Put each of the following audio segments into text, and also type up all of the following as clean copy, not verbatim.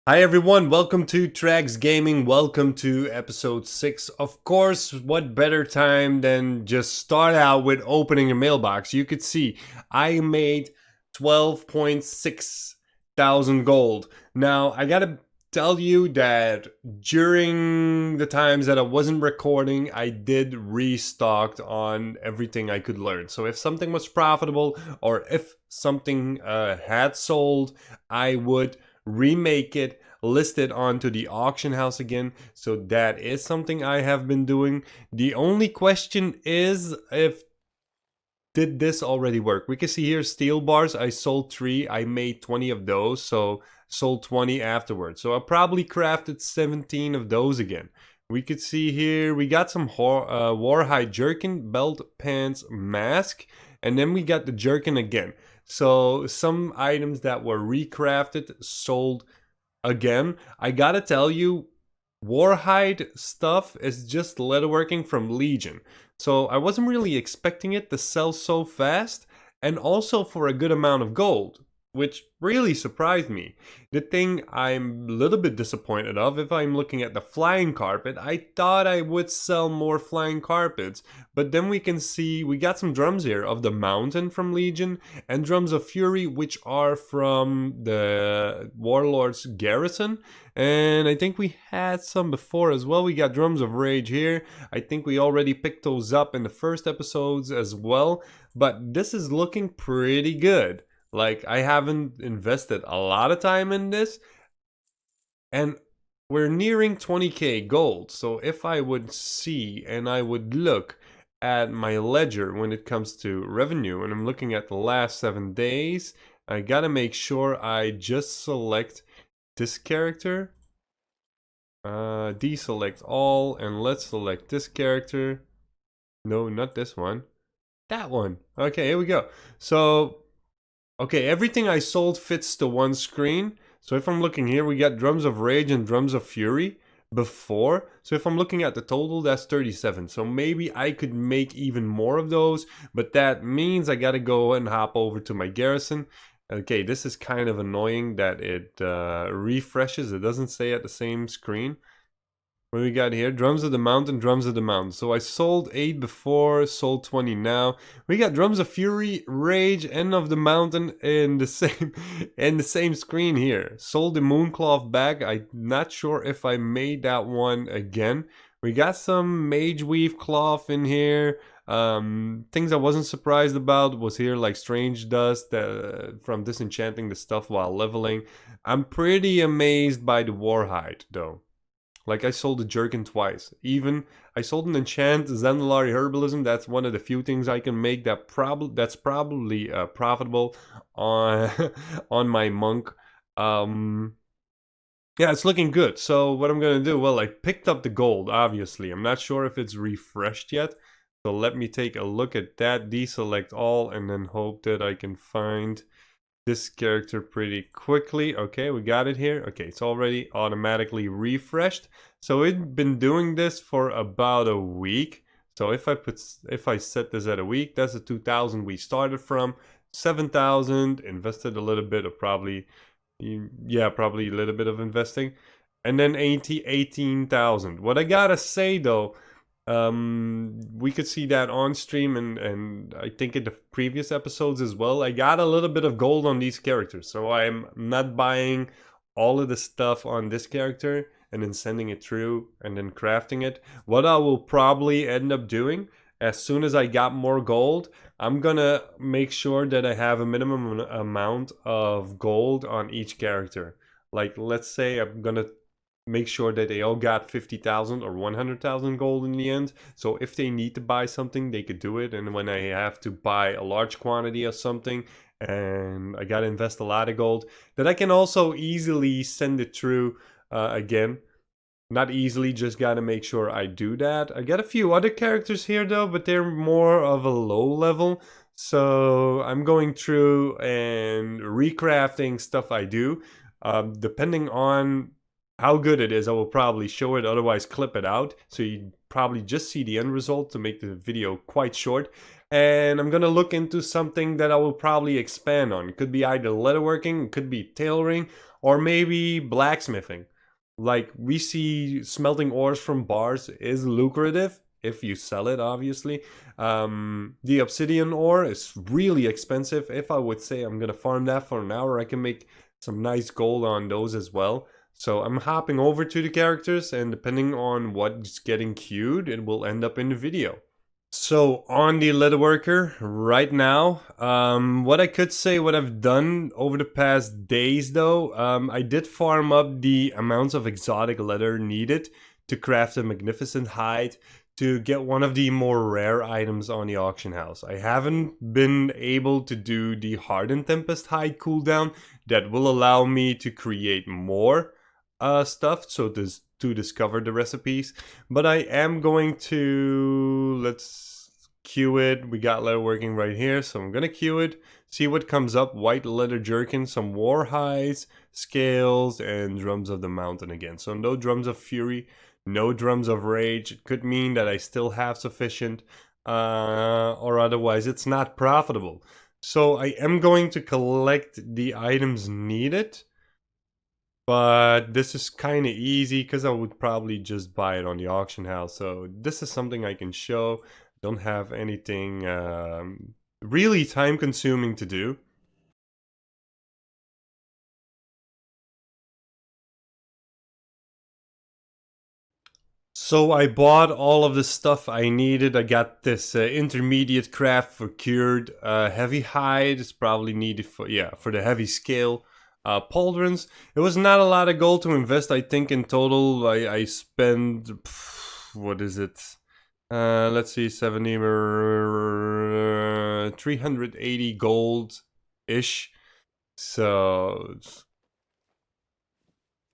Hi everyone, welcome to Trax Gaming, welcome to episode 6. Of course, what better time than just start out with opening a mailbox. You could see I made 12.6 thousand gold. Now, I gotta tell you that during the times that I wasn't recording, I did restocked on everything I could learn. So if something was profitable or if something had sold, I would remake it, list it onto the auction house again. So that is something I have been doing. The only question is, if did this already work? We can see here steel bars. I sold 3. I made 20 of those, so sold 20 afterwards. So I probably crafted 17 of those again. We could see here we got some warhide jerkin, belt, pants, mask, and then we got the jerkin again. So some items that were recrafted sold again. I gotta tell you, warhide stuff is just leatherworking from Legion. So I wasn't really expecting it to sell so fast and also for a good amount of gold, which really surprised me. The thing I'm a little bit disappointed of, if I'm looking at the flying carpet, I thought I would sell more flying carpets, but then we can see we got some drums here of the mountain from Legion and drums of fury, which are from the warlord's garrison. And I think we had some before as well. We got drums of rage here. I think we already picked those up in the first episodes as well, but this is looking pretty good. Like, I haven't invested a lot of time in this, and we're nearing 20k gold. So if I would see and I would look at my ledger when it comes to revenue, and I'm looking at the last 7 days, I gotta make sure I just select this character, deselect all, and let's select this character. No, not this one, that one. Okay, here we go. So okay, everything I sold fits to one screen. So if I'm looking here, we got drums of rage and drums of fury before. So if I'm looking at the total, that's 37. So maybe I could make even more of those, but that means I gotta go and hop over to my garrison. Okay, this is kind of annoying that it refreshes. It doesn't stay at the same screen. What do we got here? Drums of the Mountain, Drums of the Mountain. So I sold 8 before, sold 20 now. We got Drums of Fury, Rage, and of the Mountain in the same screen here. Sold the Mooncloth bag. I'm not sure if I made that one again. We got some Mage Weave cloth in here. Things I wasn't surprised about was here, like Strange Dust from disenchanting the stuff while leveling. I'm pretty amazed by the Warhide though. Like, I sold a jerkin twice. Even I sold an enchant Zandalari herbalism. That's one of the few things I can make that's probably profitable on on my monk. Yeah, it's looking good. So what I'm gonna do? Well, I picked up the gold. Obviously, I'm not sure if it's refreshed yet. So let me take a look at that. Deselect all, and then hope that I can find this character pretty quickly. Okay, we got it here. Okay, it's already automatically refreshed. So it's been doing this for about a week. So if I set this at a week, that's the 2,000 we started from. 7,000, invested a little bit of probably a little bit of investing. And then 18,000. What I gotta say though, we could see that on stream and I think in the previous episodes as well. I got a little bit of gold on these characters, so I'm not buying all of the stuff on this character and then sending it through and then crafting it. What I will probably end up doing, as soon as I got more gold, I'm gonna make sure that I have a minimum amount of gold on each character. Like, let's say I'm gonna make sure that they all got 50,000 or 100,000 gold in the end. So if they need to buy something, they could do it. And when I have to buy a large quantity of something and I gotta invest a lot of gold, that I can also easily send it through again. Not easily, just gotta make sure I do that. I got a few other characters here though, but they're more of a low level. So I'm going through and recrafting stuff I do. Depending on how good it is, I will probably show it, otherwise clip it out. So you probably just see the end result to make the video quite short. And I'm gonna look into something that I will probably expand on. It could be either leatherworking, it could be tailoring, or maybe blacksmithing. Like we see smelting ores from bars is lucrative if you sell it, obviously. The obsidian ore is really expensive. If I would say I'm gonna farm that for an hour, I can make some nice gold on those as well. So I'm hopping over to the characters, and depending on what's getting queued, it will end up in the video. So on the leatherworker right now, what I could say, what I've done over the past days though, I did farm up the amounts of exotic leather needed to craft a magnificent hide to get one of the more rare items on the auction house. I haven't been able to do the hardened tempest hide cooldown that will allow me to create more stuff, so to discover the recipes. But I am going to, let's queue it. We got leatherworking right here, so I'm gonna queue it, see what comes up. White leather jerkin, some war hides, scales, and drums of the mountain again. So no drums of fury, no drums of rage. It could mean that I still have sufficient, or otherwise it's not profitable. So I am going to collect the items needed. But this is kind of easy because I would probably just buy it on the auction house. So this is something I can show. Don't have anything really time consuming to do. So I bought all of the stuff I needed. I got this intermediate craft for cured heavy hide. It's probably needed for, yeah, for the heavy scale. Pauldrons. It was not a lot of gold to invest. I think in total I spent, what is it? Let's see, 70, 380 gold-ish. So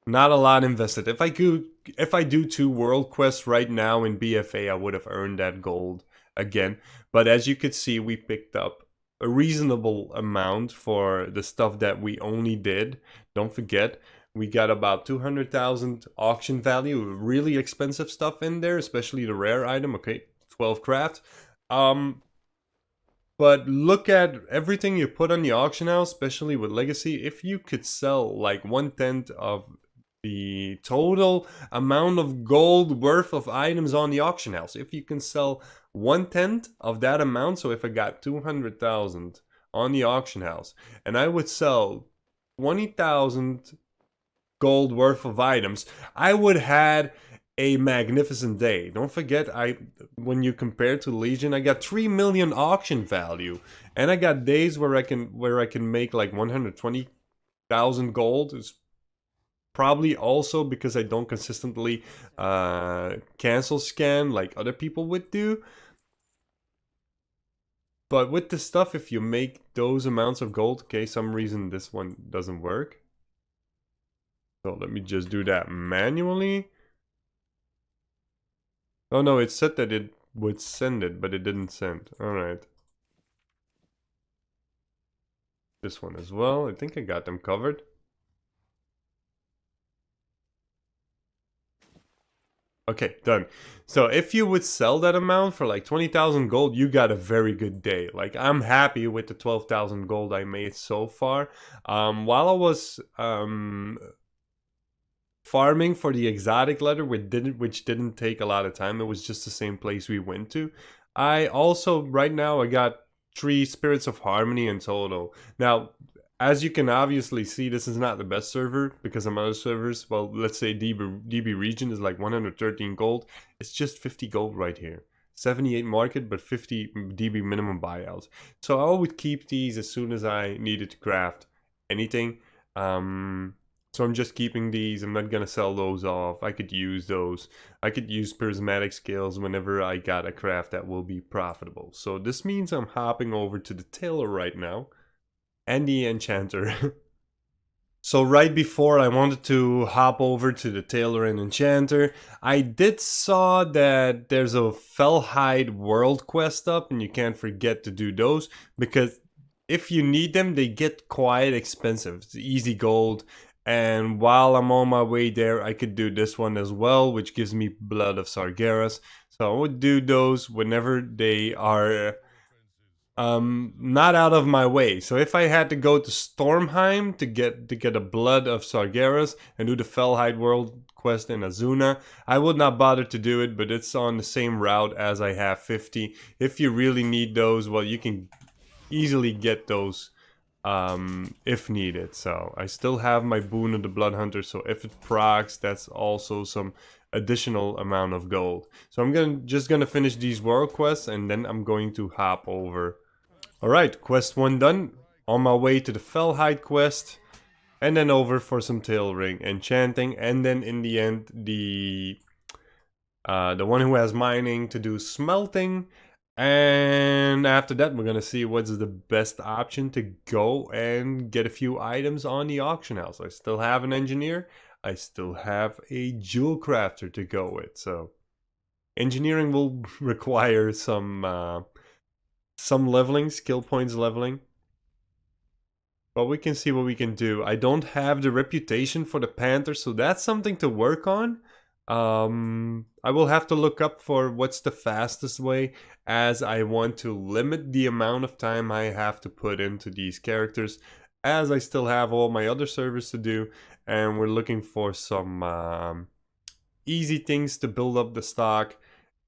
not a lot invested. If I do 2 world quests right now in BFA, I would have earned that gold again. But as you could see, we picked up a reasonable amount for the stuff that we only did. Don't forget, we got about 200,000 auction value, really expensive stuff in there, especially the rare item. Okay, 12 craft. But look at everything you put on the auction house, especially with Legacy. If you could sell like 1/10 of the total amount of gold worth of items on the auction house, if you can sell 1/10 of that amount, so if I got 200,000 on the auction house and I would sell 20,000 gold worth of items, I would had a magnificent day. Don't forget, when you compare to Legion, I got 3 million auction value, and I got days where I can make like 120,000 gold. It's probably also because I don't consistently cancel scan like other people would do. But with this stuff, if you make those amounts of gold, okay, some reason this one doesn't work. So let me just do that manually. Oh no, it said that it would send it, but it didn't send. Alright. This one as well. I think I got them covered. Okay, done. So if you would sell that amount for like 20,000 gold, you got a very good day. Like, I'm happy with the 12,000 gold I made so far. While I was farming for the exotic leather, which didn't take a lot of time, it was just the same place we went to. I also, right now, I got 3 spirits of harmony in total. Now, as you can obviously see, this is not the best server, because on other servers, well, let's say DB region is like 113 gold. It's just 50 gold right here. 78 market, but 50 DB minimum buyouts. So I would keep these as soon as I needed to craft anything. So I'm just keeping these. I'm not gonna sell those off. I could use those. I could use prismatic scales whenever I got a craft that will be profitable. So this means I'm hopping over to the tailor right now and the enchanter. So right before I wanted to hop over to the tailor and enchanter, I did saw that there's a Fellhide world quest up, and you can't forget to do those, because if you need them, they get quite expensive. It's easy gold. And while I'm on my way there, I could do this one as well, which gives me Blood of Sargeras. So I would do those whenever they are not out of my way. So if I had to go to Stormheim to get a Blood of Sargeras and do the Fellhide World quest in Azuna, I would not bother to do it, but it's on the same route as I have 50. If you really need those, well, you can easily get those if needed. So I still have my Boon of the Blood Hunter, so if it procs, that's also some additional amount of gold. So I'm just gonna finish these world quests, and then I'm going to hop over. Alright, quest 1 done. On my way to the Fellhide quest. And then over for some Tailoring, Enchanting. And then in the end, the one who has mining to do smelting. And after that, we're going to see what's the best option to go and get a few items on the auction house. I still have an engineer. I still have a jewel crafter to go with. So engineering will require some leveling, skill points leveling. But we can see what we can do. I don't have the reputation for the Panther, so that's something to work on. I will have to look up for what's the fastest way, as I want to limit the amount of time I have to put into these characters, as I still have all my other servers to do, and we're looking for some easy things to build up the stock,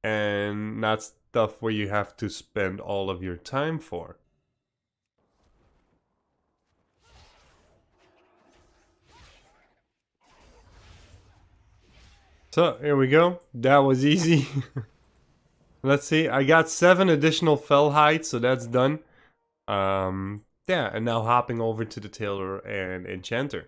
and not stuff where you have to spend all of your time for. So here we go. That was easy. Let's see. I got 7 additional fell hides, so that's done. Yeah, and now hopping over to the Tailor and Enchanter.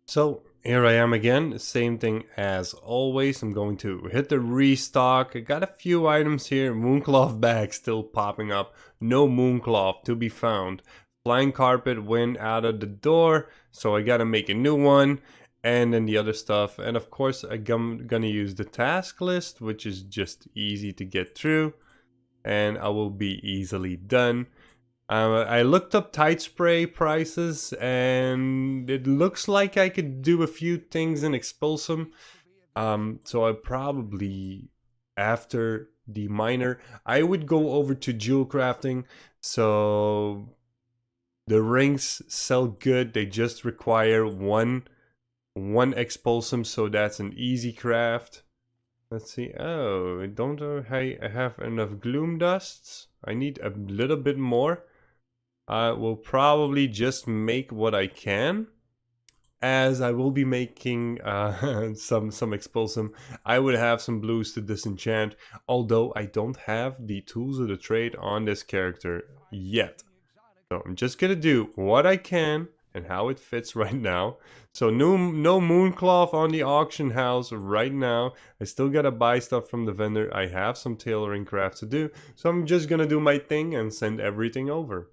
So here I am again. Same thing as always. I'm going to hit the restock. I got a few items here. Mooncloth bag still popping up. No mooncloth to be found. Flying carpet went out of the door, so I gotta make a new one. And then the other stuff, and of course I'm gonna use the task list, which is just easy to get through, and I will be easily done. I looked up Tide Spray prices, and it looks like I could do a few things in Expulsum. So I probably, after the miner, I would go over to Jewelcrafting. So the rings sell good, they just require one expulsum, so that's an easy craft. Let's see. Oh, don't I have enough gloom dusts? I need a little bit more. I will probably just make what I can, as I will be making some expulsum. I would have some blues to disenchant, although I don't have the tools of the trade on this character yet. So I'm just gonna do what I can and how it fits right now. So no mooncloth on the auction house right now. I still gotta buy stuff from the vendor. I have some tailoring crafts to do. So I'm just gonna do my thing and send everything over.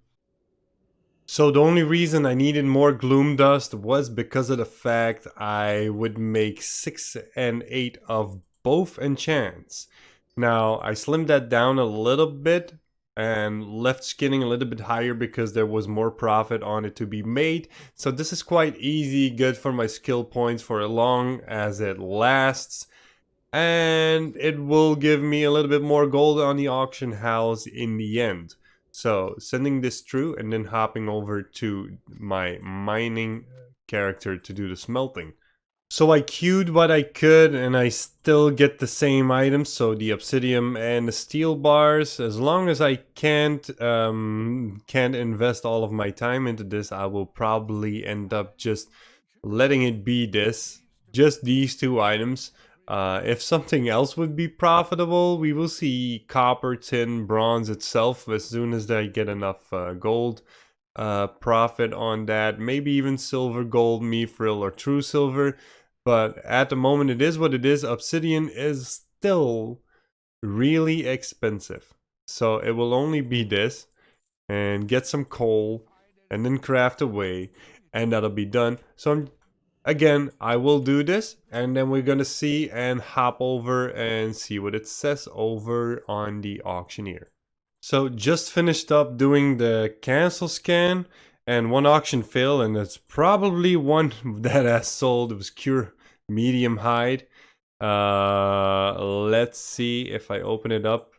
So the only reason I needed more gloom dust was because of the fact I would make 6 and 8 of both enchants. Now I slimmed that down a little bit and left skinning a little bit higher because there was more profit on it to be made. So this is quite easy, good for my skill points for as long as it lasts. And it will give me a little bit more gold on the auction house in the end. So sending this through and then hopping over to my mining character to do the smelting. So I queued what I could and I still get the same items, so the obsidian and the steel bars. As long as I can't invest all of my time into this, I will probably end up just letting it be just these 2 items. If something else would be profitable, we will see copper, tin, bronze itself as soon as I get enough gold profit on that. Maybe even silver, gold, mithril, or true silver. But at the moment, it is what it is. Obsidian is still really expensive. So it will only be this. And get some coal. And then craft away. And that'll be done. So again, I will do this. And then we're going to see and hop over and see what it says over on the auctioneer. So just finished up doing the cancel scan. And one auction failed, and it's probably one that has sold. It was Cure Medium Hide. Let's see if I open it up.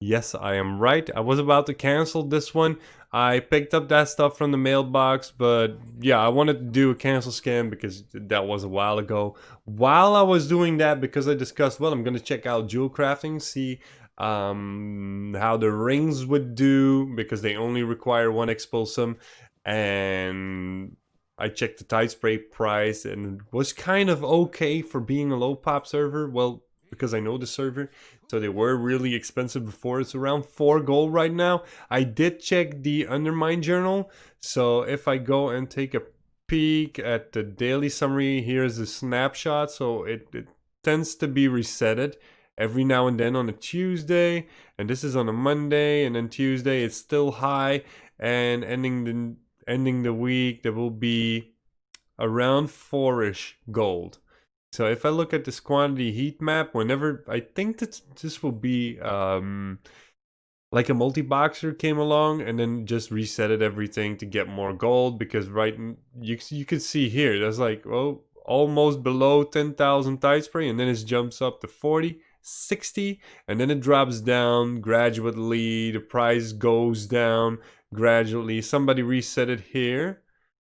Yes, I am right. I was about to cancel this one. I picked up that stuff from the mailbox, but yeah, I wanted to do a cancel scam because that was a while ago. While I was doing that, because I discussed, well, I'm going to check out Jewelcrafting, see how the rings would do, because they only require one expulsum. And I checked the tide spray price, and it was kind of okay for being a low pop server. Well, because I know the server. So they were really expensive before. It's around 4 gold right now. I did check the Undermine journal. So if I go and take a peek at the daily summary, here's a snapshot. So it tends to be resetted every now and then on a Tuesday. And this is on a Monday. And then Tuesday it's still high. And ending the week, there will be around 4-ish gold. So if I look at this quantity heat map, whenever I think that this will be like a multi-boxer came along and then just resetted everything to get more gold, because you can see here there's like, oh, almost below 10,000 tide spray, and then it jumps up to 40, 60, and then it drops down gradually. The price goes down gradually. Somebody reset it here.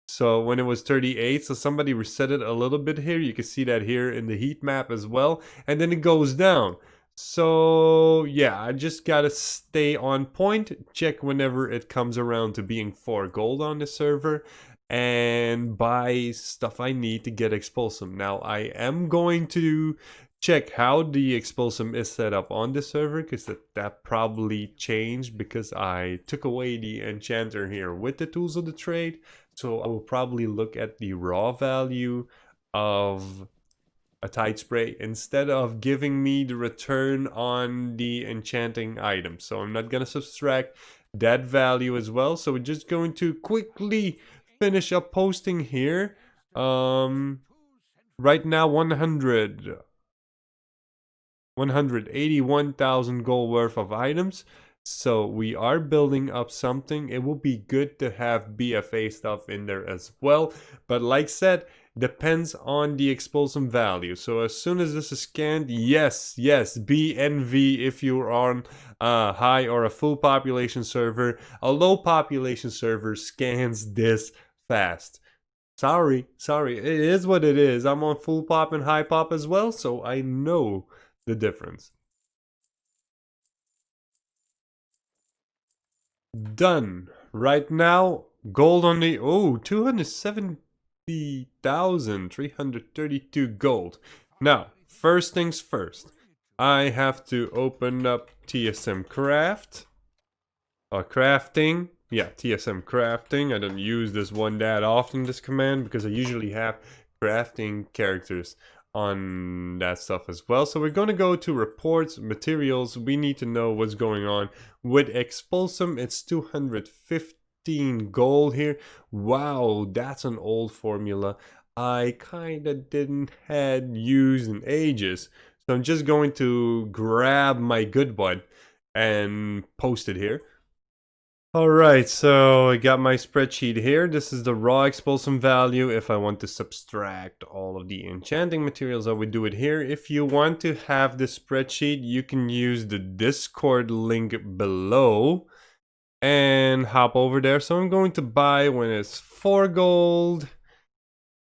So when it was 38, so somebody reset it a little bit here. You can see that here in the heat map as well. And then it goes down. So yeah, I just gotta stay on point. Check whenever it comes around to being 4 gold on the server. And buy stuff I need to get Expulsum. Now I am going to check how the Expulsum is set up on the server, because that probably changed because I took away the enchanter here with the tools of the trade. So I will probably look at the raw value of a tide spray instead of giving me the return on the enchanting item. So I'm not going to subtract that value as well. So we're just going to quickly finish up posting here. Right now 181,000 gold worth of items. So we are building up something. It will be good to have BFA stuff in there as well. But like said, depends on the expulsum value. So as soon as this is scanned, yes, BNV if you're on a high or a full population server. A low population server scans this fast. Sorry, it is what it is. I'm on full pop and high pop as well, so I know the difference. Done. Right now, gold on the 270,332 gold. Now, first things first. I have to open up TSM Craft. Crafting. Yeah, TSM Crafting. I don't use this one that often, this command, because I usually have crafting characters on that stuff as well. So we're going to go to reports, materials. We need to know what's going on with Expulsum. It's 215 gold here. Wow, that's an old formula I kind of didn't had used in ages. So I'm just going to grab my good one and post it here. Alright, so I got my spreadsheet here. This is the raw expulsum value. If I want to subtract all of the enchanting materials, I would do it here. If you want to have the spreadsheet, you can use the Discord link below and hop over there. So I'm going to buy when it's 4 gold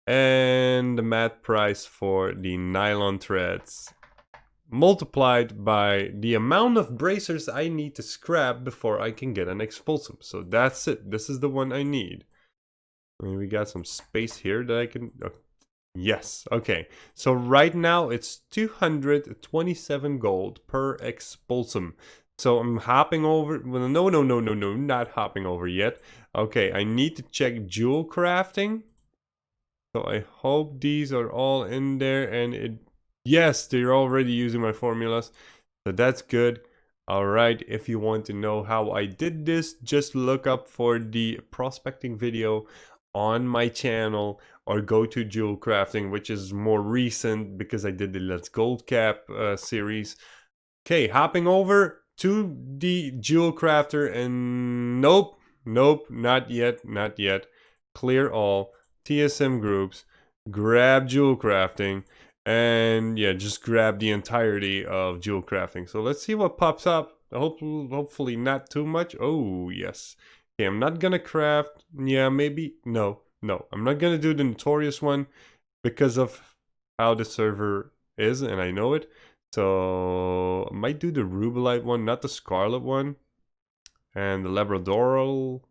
and the mat price for the nylon threads, multiplied by the amount of bracers I need to scrap before I can get an expulsum. So that's it. This is the one I need. We got some space here that I can... yes, okay. So right now it's 227 gold per expulsum. So I'm hopping over... well, no, not hopping over yet. Okay, I need to check Jewelcrafting. So I hope these are all in there, and it... yes, they're already using my formulas, so that's good. Alright, if you want to know how I did this, just look up for the prospecting video on my channel, or go to Jewelcrafting, which is more recent because I did the Let's Gold Cap series. Okay, hopping over to the Jewelcrafter, and nope, not yet. Clear all, TSM groups, grab Jewelcrafting, and yeah, just grab the entirety of Jewelcrafting. So let's see what pops up Hopefully not too much. Oh, yes. Okay, I'm not gonna craft. Yeah, maybe. No, I'm not gonna do the notorious one because of how the server is, and I know it. So I might do the rubelite one, not the scarlet one, and the labradoral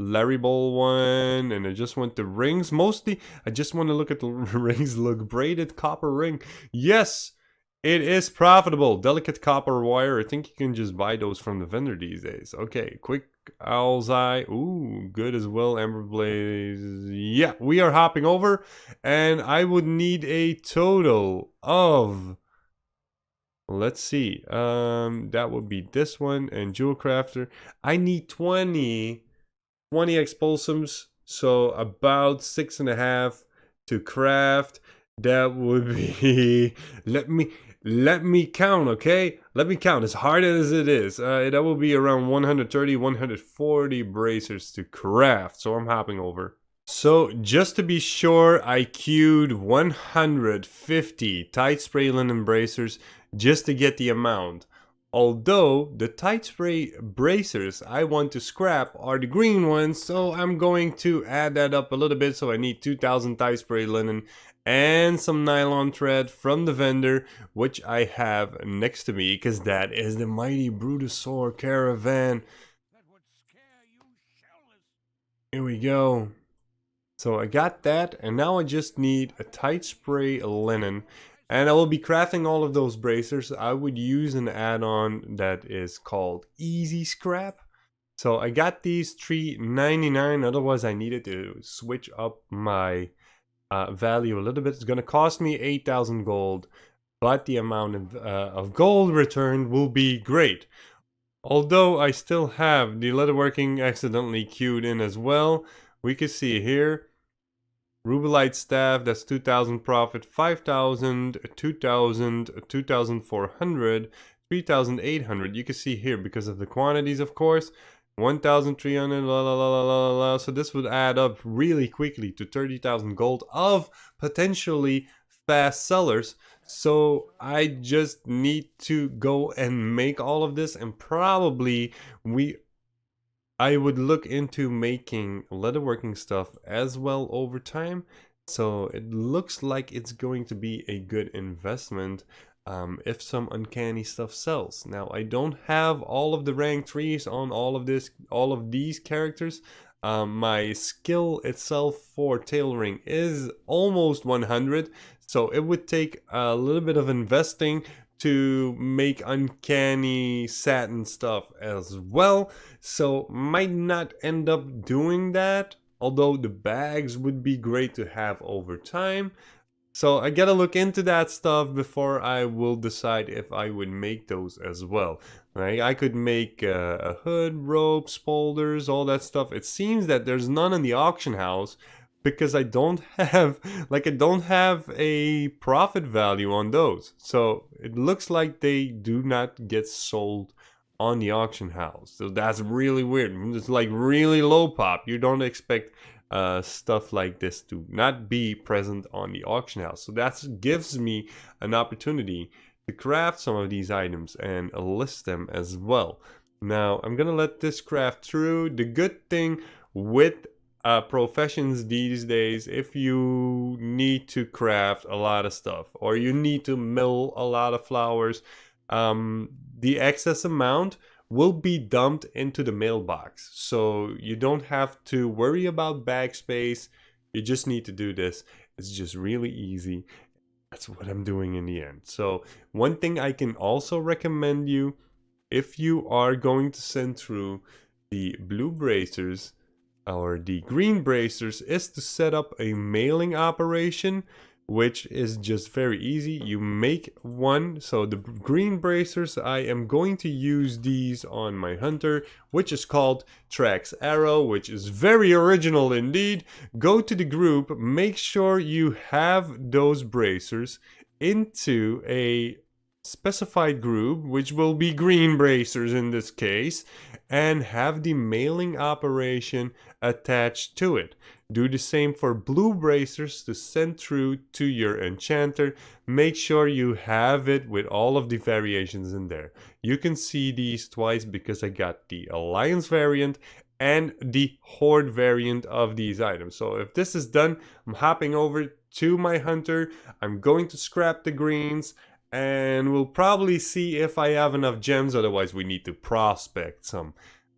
Larryball one, and I just want the rings. Mostly, I just want to look at the rings. Look, braided copper ring. Yes, it is profitable. Delicate copper wire. I think you can just buy those from the vendor these days. Okay, quick owl's eye. Ooh, good as well. Amber blaze. Yeah, we are hopping over, and I would need a total of. Let's see. That would be this one and Jewel Crafter. I need 20 expulsums, so about 6.5 to craft. That would be let me count, okay? Let me count as hard as it is. That will be around 130 140 bracers to craft, so I'm hopping over. So just to be sure, I queued 150 tight spray linen bracers just to get the amount. Although the tight spray bracers I want to scrap are the green ones, so I'm going to add that up a little bit. So I need 2,000 tight spray linen and some nylon thread from the vendor, which I have next to me, because that is the mighty Brutosaur caravan. Here we go. So I got that, and now I just need a tight spray linen. And I will be crafting all of those bracers. I would use an add-on that is called Easy Scrap. So I got these $3.99. Otherwise, I needed to switch up my value a little bit. It's going to cost me 8,000 gold, but the amount of gold returned will be great. Although I still have the leatherworking accidentally queued in as well. We can see here. Rubelite staff, that's 2,000 profit, 5,000, 2,000, 2,400, 3,800. You can see here because of the quantities, of course. 1,300, la la la la la la. So this would add up really quickly to 30,000 gold of potentially fast sellers. So I just need to go and make all of this, and probably I would look into making leatherworking stuff as well over time. So it looks like it's going to be a good investment if some uncanny stuff sells. Now I don't have all of the rank 3s on all of these characters. My skill itself for tailoring is almost 100, so it would take a little bit of investing to make uncanny satin stuff as well, so might not end up doing that, although the bags would be great to have over time. So I gotta look into that stuff before I will decide if I would make those as well. Right? I could make a hood, rope, spolders, all that stuff. It seems that there's none in the auction house, because I don't have a profit value on those. So it looks like they do not get sold on the auction house. So that's really weird. It's like really low pop. You don't expect stuff like this to not be present on the auction house. So that gives me an opportunity to craft some of these items and list them as well. Now I'm gonna let this craft through. The good thing with professions these days, if you need to craft a lot of stuff or you need to mill a lot of flowers, the excess amount will be dumped into the mailbox, so you don't have to worry about bag space. You just need to do this. It's just really easy. That's what I'm doing in the end. So one thing I can also recommend you, if you are going to send through the blue bracers or the green bracers, is to set up a mailing operation, which is just very easy. You make one. So the green bracers, I am going to use these on my hunter, which is called Trax Arrow, which is very original indeed. Go to the group, make sure you have those bracers into a specified group, which will be green bracers in this case, and have the mailing operation attached to it. Do the same for blue bracers to send through to your enchanter. Make sure you have it with all of the variations in there. You can see these twice because I got the Alliance variant and the Horde variant of these items. So if this is done, I'm hopping over to my hunter. I'm going to scrap the greens, and we'll probably see if I have enough gems. Otherwise, we need to prospect some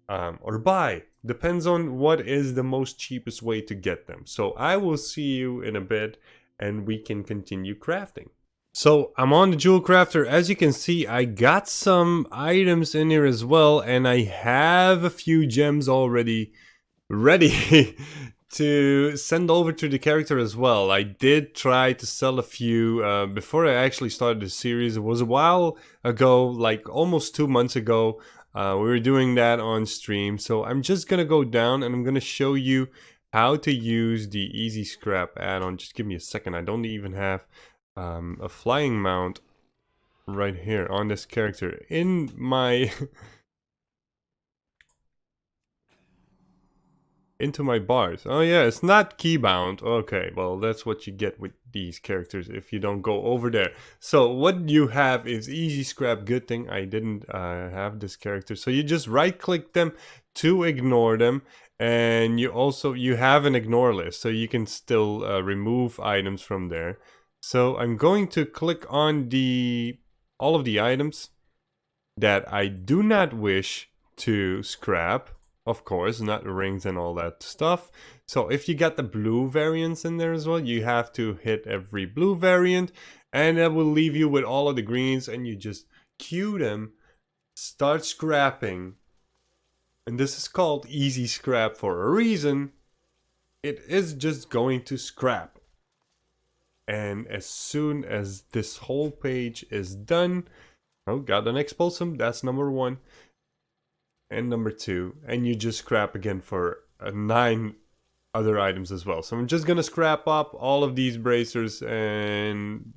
or buy. Depends on what is the most cheapest way to get them. So I will see you in a bit, and we can continue crafting. So I'm on the Jewel Crafter. As you can see, I got some items in here as well, and I have a few gems already ready to send over to the character as well. I did try to sell a few before I actually started the series. It was a while ago, like almost 2 months ago. We were doing that on stream. So I'm just gonna go down and I'm gonna show you how to use the Easy Scrap add-on. Just give me a second. I don't even have a flying mount right here on this character in my into my bars. Oh yeah, it's not keybound. Okay, well that's what you get with these characters if you don't go over there. So what you have is Easy Scrap. Good thing I didn't have this character. So you just right click them to ignore them, and you have an ignore list, so you can still remove items from there. So I'm going to click on all of the items that I do not wish to scrap. Of course, not rings and all that stuff. So if you got the blue variants in there as well, you have to hit every blue variant, and that will leave you with all of the greens, and you just queue them, start scrapping. And this is called Easy Scrap for a reason. It is just going to scrap. And as soon as this whole page is done, oh, got an explosive, that's number 1. And number 2, and you just scrap again for 9 other items as well. So I'm just gonna scrap up all of these bracers, and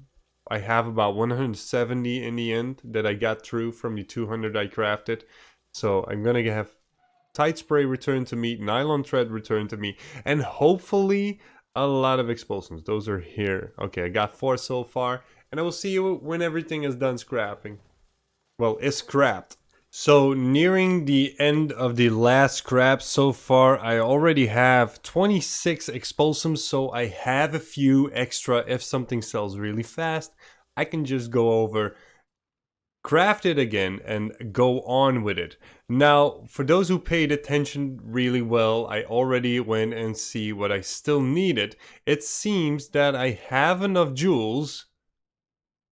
I have about 170 in the end that I got through from the 200 I crafted. So I'm gonna have tight spray returned to me, nylon thread returned to me, and hopefully a lot of explosives. Those are here. Okay, I got 4 so far, and I will see you when everything is done scrapping. Well, it's scrapped. So nearing the end of the last scrap so far, I already have 26 explosives, so I have a few extra. If something sells really fast, I can just go over, craft it again, and go on with it. Now, for those who paid attention really well, I already went and see what I still needed. It seems that I have enough jewels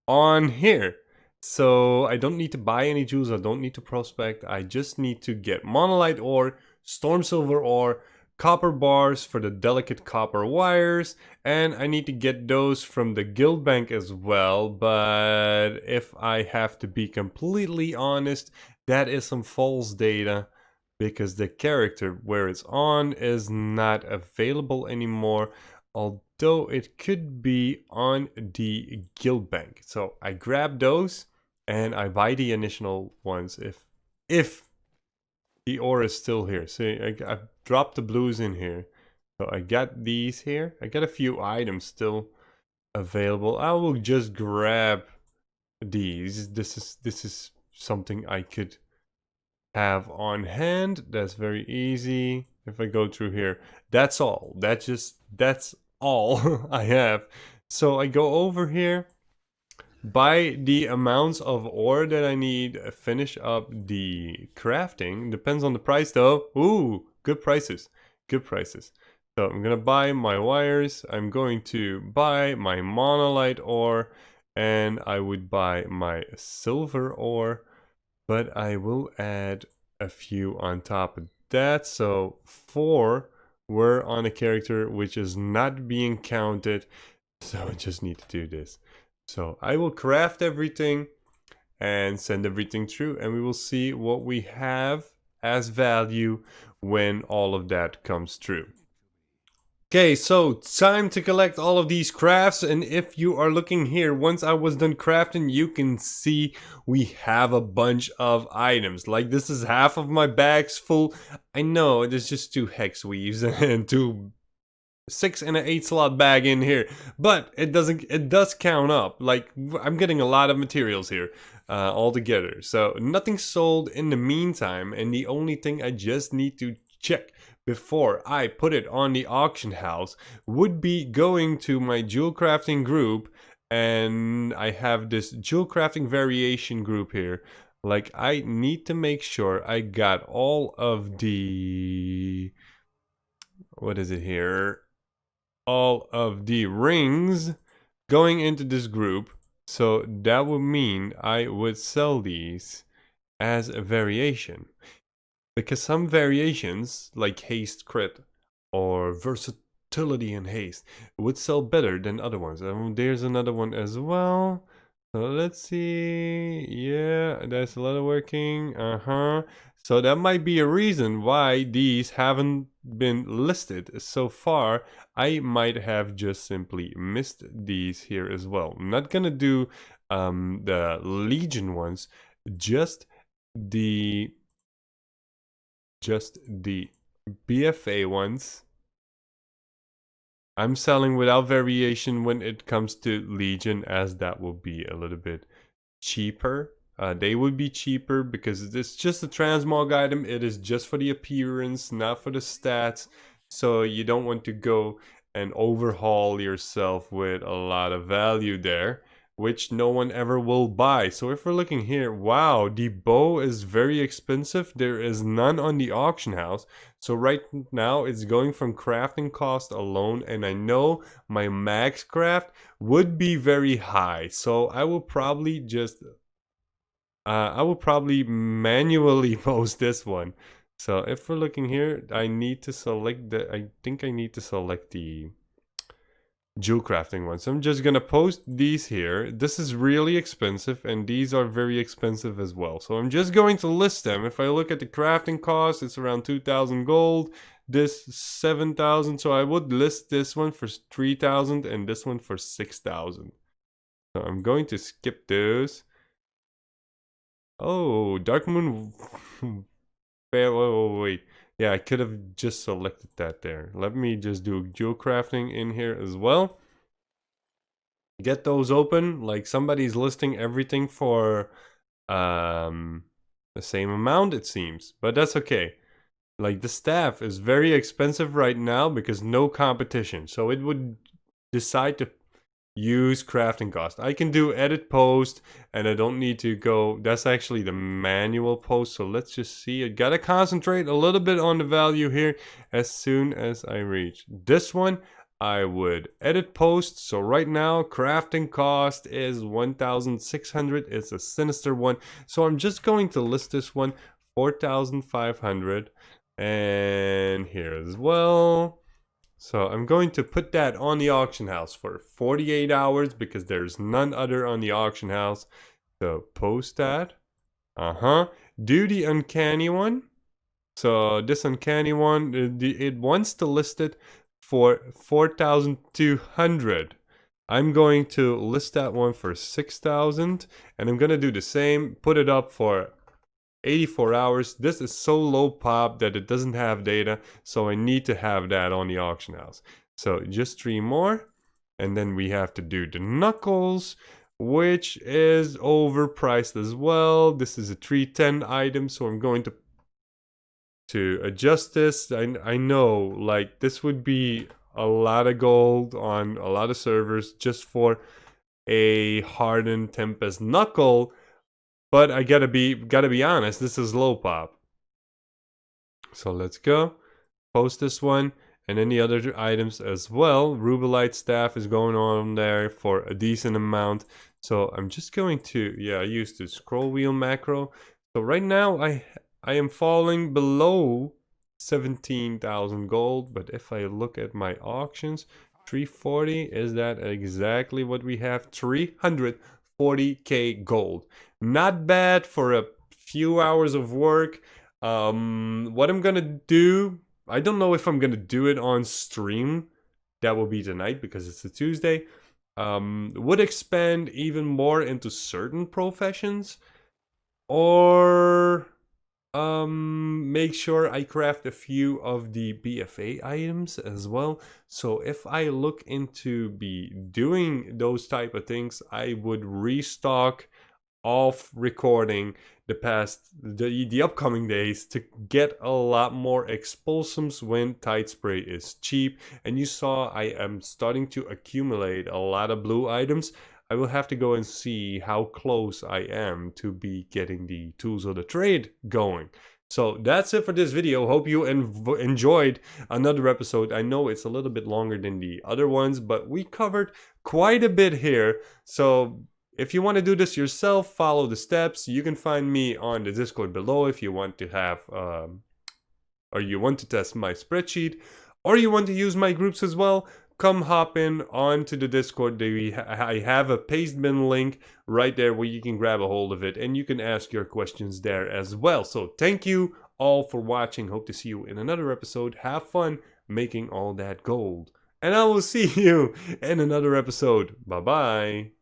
on here. So I don't need to buy any jewels, I don't need to prospect, I just need to get monolite ore, storm silver ore, copper bars for the delicate copper wires, and I need to get those from the guild bank as well. But if I have to be completely honest, that is some false data, because the character where it's on is not available anymore, although it could be on the guild bank. So I grab those and I buy the initial ones if the ore is still here. See, I dropped the blues in here. So I got these here. I got a few items still available. I will just grab these. This is something I could have on hand. That's very easy. If I go through here, that's all. That's all I have. So I go over here, buy the amounts of ore that I need, finish up the crafting. Depends on the price though. Ooh, good prices. Good prices. So I'm gonna buy my wires. I'm going to buy my monolite ore, and I would buy my silver ore, but I will add a few on top of that. So 4 were on a character which is not being counted. So I just need to do this. So I will craft everything and send everything through, and we will see what we have as value when all of that comes through. Okay, so time to collect all of these crafts, and if you are looking here, once I was done crafting, you can see we have a bunch of items. Like, this is half of my bags full. I know, there's just 2 hex weaves and 2 6 and an 8 slot bag in here, but it does count up. Like, I'm getting a lot of materials here all together, so nothing sold in the meantime, and the only thing I just need to check before I put it on the auction house would be going to my Jewelcrafting group, and I have this Jewelcrafting variation group here. Like, I need to make sure I got all of the, what is it here, all of the rings going into this group. So that would mean I would sell these as a variation, because some variations like haste crit or versatility and haste would sell better than other ones. There's another one as well. So let's see. Yeah, that's leatherworking. So that might be a reason why these haven't been listed so far. I might have just simply missed these here as well. I'm not gonna do the Legion ones, just the BFA ones. I'm selling without variation when it comes to Legion, as that will be a little bit cheaper. They would be cheaper because it's just a transmog item. It is just for the appearance, not for the stats. So you don't want to go and overhaul yourself with a lot of value there, which no one ever will buy. So if we're looking here, wow, the bow is very expensive. There is none on the auction house. So right now it's going from crafting cost alone, and I know my max craft would be very high. So I will probably just manually post this one. So if we're looking here, I need to select I think I need to select the Jewelcrafting one. So I'm just gonna post these here. This is really expensive, and these are very expensive as well. So I'm just going to list them. If I look at the crafting cost, it's around 2,000 gold. This 7,000. So I would list this one for 3,000 and this one for 6,000. So I'm going to skip those. Oh, Dark Moon. Wait. Yeah, I could have just selected that there. Let me just do Jewelcrafting in here as well. Get those open. Like, somebody's listing everything for the same amount, it seems. But that's okay. Like, the staff is very expensive right now because no competition. So it would decide to use crafting cost. I can do edit post, and I don't need to go. That's actually the manual post. So let's just see. I gotta concentrate a little bit on the value here. As soon as I reach this one, I would edit post. So right now crafting cost is 1,600. It's a sinister one, so I'm just going to list this one 4,500, and here as well. So I'm going to put that on the auction house for 48 hours because there's none other on the auction house. So post that. Do the uncanny one. So this uncanny one, it wants to list it for 4,200. I'm going to list that one for 6,000, and I'm going to do the same, put it up for 84 hours. This is so low pop that it doesn't have data, so I need to have that on the auction house. So just 3 more, and then we have to do the knuckles, which is overpriced as well. This is a 310 item, so I'm going to adjust this. I know, like, this would be a lot of gold on a lot of servers just for a hardened Tempest knuckle. But I gotta be honest, this is low pop. So let's go. Post this one, and then the other items as well. Rubelite staff is going on there for a decent amount. So I'm just going to, I use the scroll wheel macro. So right now I am falling below 17,000 gold, but if I look at my auctions, 340, is that exactly what we have? 340k gold. Not bad for a few hours of work. What I'm gonna do, I don't know if I'm gonna do it on stream That will be tonight because it's a Tuesday. Would expand even more into certain professions, or make sure I craft a few of the BFA items as well. So if I look into be doing those type of things, I would restock off recording the upcoming days to get a lot more expulsums when Tide Spray is cheap. And you saw I am starting to accumulate a lot of blue items. I will have to go and see how close I am to be getting the tools of the trade going. So that's it for this video. Hope you enjoyed another episode. I know it's a little bit longer than the other ones, but we covered quite a bit here. So if you want to do this yourself, follow the steps. You can find me on the Discord below if you want to have, or you want to test my spreadsheet, or you want to use my groups as well. Come hop in onto the Discord. I have a pastebin link right there where you can grab a hold of it, and you can ask your questions there as well. So thank you all for watching. Hope to see you in another episode. Have fun making all that gold. And I will see you in another episode. Bye-bye.